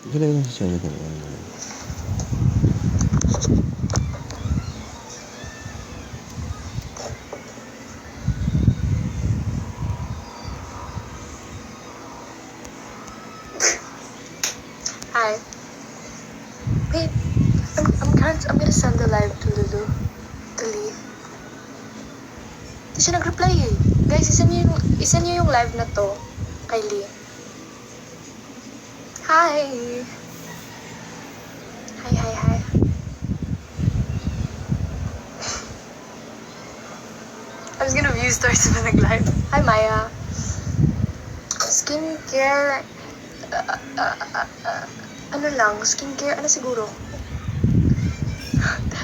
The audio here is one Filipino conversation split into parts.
Ilagay lang sa China ko. Hi. Wait. I'm gonna send the live to Lulu. To Lee. Hindi siya nag-reply eh. Guys, isa niyo yung live na to kay Lee. Hi. Hi. I was gonna view stories na nag-live. Hi, Maya. Skincare. Ano lang? Skincare. Ano siguro?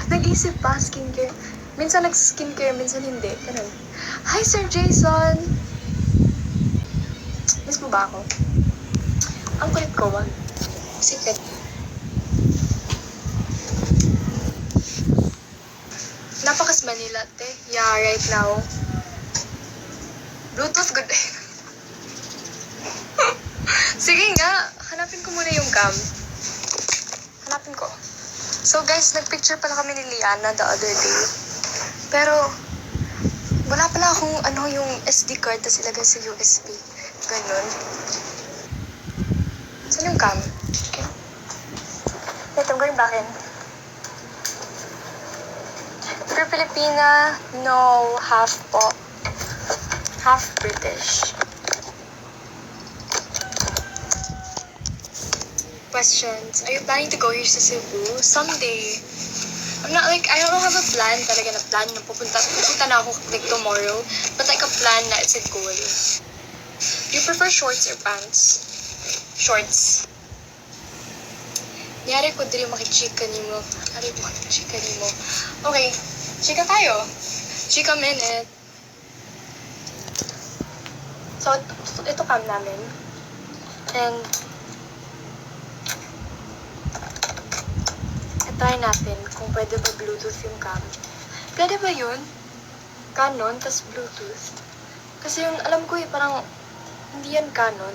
Nag-isip pa, skincare. Minsan nag-skincare, minsan hindi. Ganun. Hi, Sir Jason! Miss mo ba ako? Ang kulit ko, wag. Secret. Napakas Manila, te. Yeah, right now. Bluetooth, good. Sige nga, hanapin ko muna yung cam. Hanapin ko. So guys, nagpicture pala kami ni Liana the other day. Pero, wala pala akong yung SD card tas ilagay sa USB. Ganun. Saan yung cam? Wait, I'm going back in. You're Filipina? No, half po. Half British. Questions. Are you planning to go here sa Cebu? Someday. I'm not like, I don't have a plan talaga na pupunta na ako like tomorrow. But like a plan na it's a goal. Do you prefer shorts or pants? Shorts. Niyari ko dili makichika nimo. Okay, chika tayo. Chika minute. So, ito cam namin. And, try natin kung pwede ba Bluetooth yung cam. Pwede ba yun? Canon, tas Bluetooth. Kasi yung alam ko parang hindi yan Canon.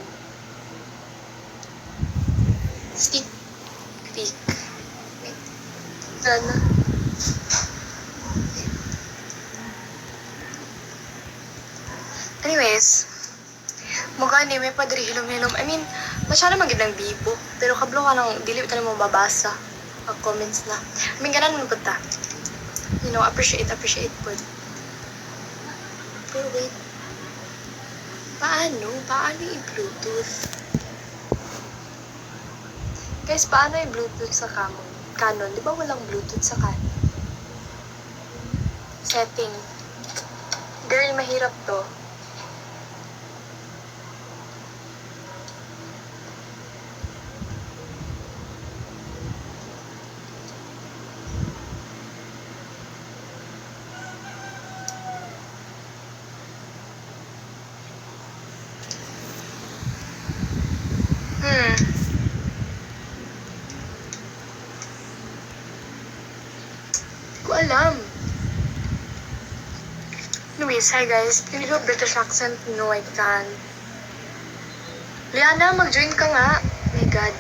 Stick. Wait. Sana. Anyways, mukha ni may padri hilom-hilom. I mean, masyado magid ng bibo. Pero kablo ka nang dili ka na mababasa. Comments na. I mean, ganan mo ta. You know, appreciate po. Pero wait. Paano i-Bluetooth? Guys, paano i-Bluetooth sa Canon? Di ba walang Bluetooth sa Canon? Setting. Girl, mahirap to. Ko alam. Anyways, hi guys. Can you do a British accent? No, I can't. Liana, mag-join ka nga. Oh my God.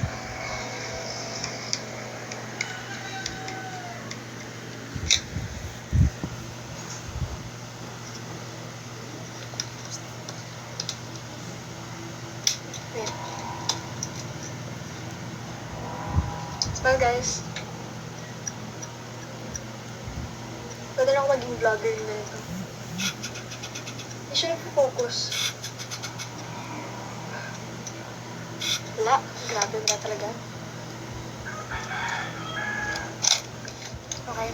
Wait. Well guys. Pwede na ako maging vlogger na ito. Hindi siya nagpo-focus. Wala. Grabe na talaga. Okay.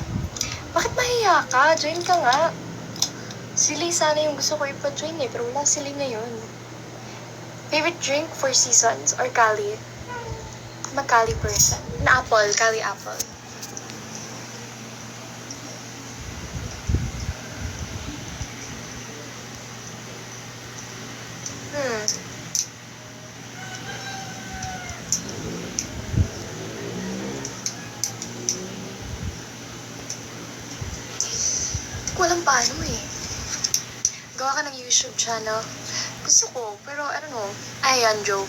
Bakit mahiya ka? Join ka nga. Sili sana yung gusto ko ipa-join eh. Pero wala sili ngayon. Favorite drink, Four Seasons or Cali? I'm a Cali person. An apple. Cali apple. Walang paano eh. Gawa ka ng YouTube channel. Gusto ko, pero I don't know. Ay, yan, joke.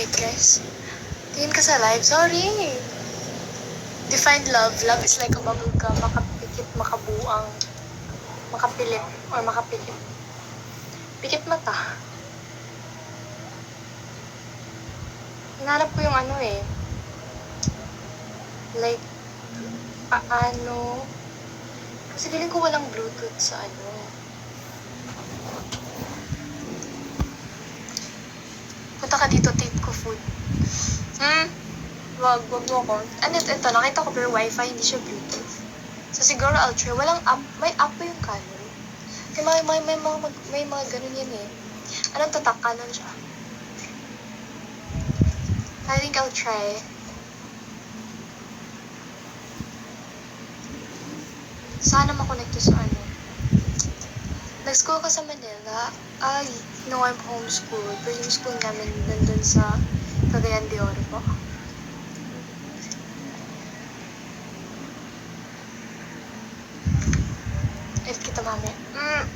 Wait, guys. Tingin ka sa live. Sorry. Define love. Love is like a bubble gum. Makapikit, makabuang, makapilit, or makapikit. Pikit mata. Hinarap ko yung ano eh. Like, paano? Kasi feeling ko walang Bluetooth sa ano. Punta ka dito, tape ko food. Wag mo ako. Ano ito, nakita ko pero wifi, hindi siya Bluetooth. So siguro I'll try. Walang app, may app pa yung Canon. Kaya may mga ganun yan eh. Anong tatak? Canon siya. I think I'll try. Sana makonect to sa ano. Nag-school ka sa Manila. Ay, no, I'm homeschooled. Pero yung school namin nandun sa Cagayan de Oro po. If kita mami.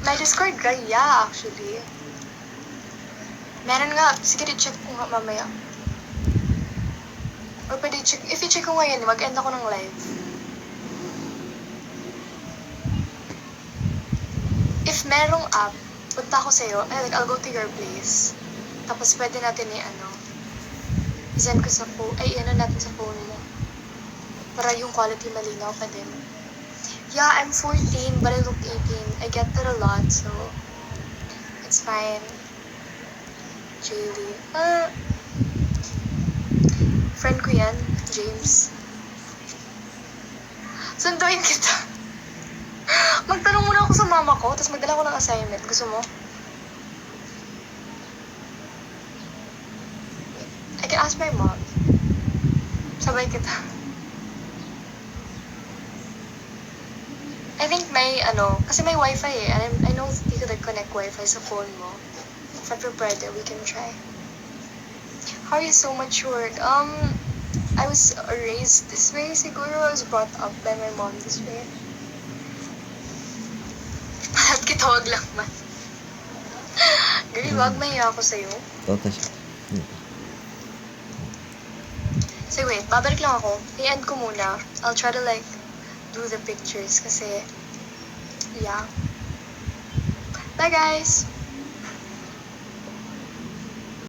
May Discord ka? Yeah, actually. Meron nga. Sige, check ko nga mamaya. Or pwede check. If i-check ko ngayon, mag-end ako ng live. If merong app, punta ako sa'yo, I'll go to your place. Tapos pwede natin i-send ko sa phone, natin sa phone mo. Para yung quality malinaw pa din. Yeah, I'm 14, but I look 18. I get that a lot, so it's fine. Jaylee. Friend ko yan, James. Sunduin kita. Magtanong muna ako sa mama ko, tapos magdala ko ng assignment. Gusto mo? I can ask my mom. Sabay kita. I think may, kasi may wifi eh. And I know you could connect wifi sa phone mo. If ever pwede, we can try. How are you so matured? I was raised this way. Siguro I was brought up by my mom this way. At kitawag lang man. Girl, wag mahiya ako sa'yo. Toto siya. So wait, babalik lang ako. I-end ko muna. I'll try to do the pictures kasi, yeah. Bye guys!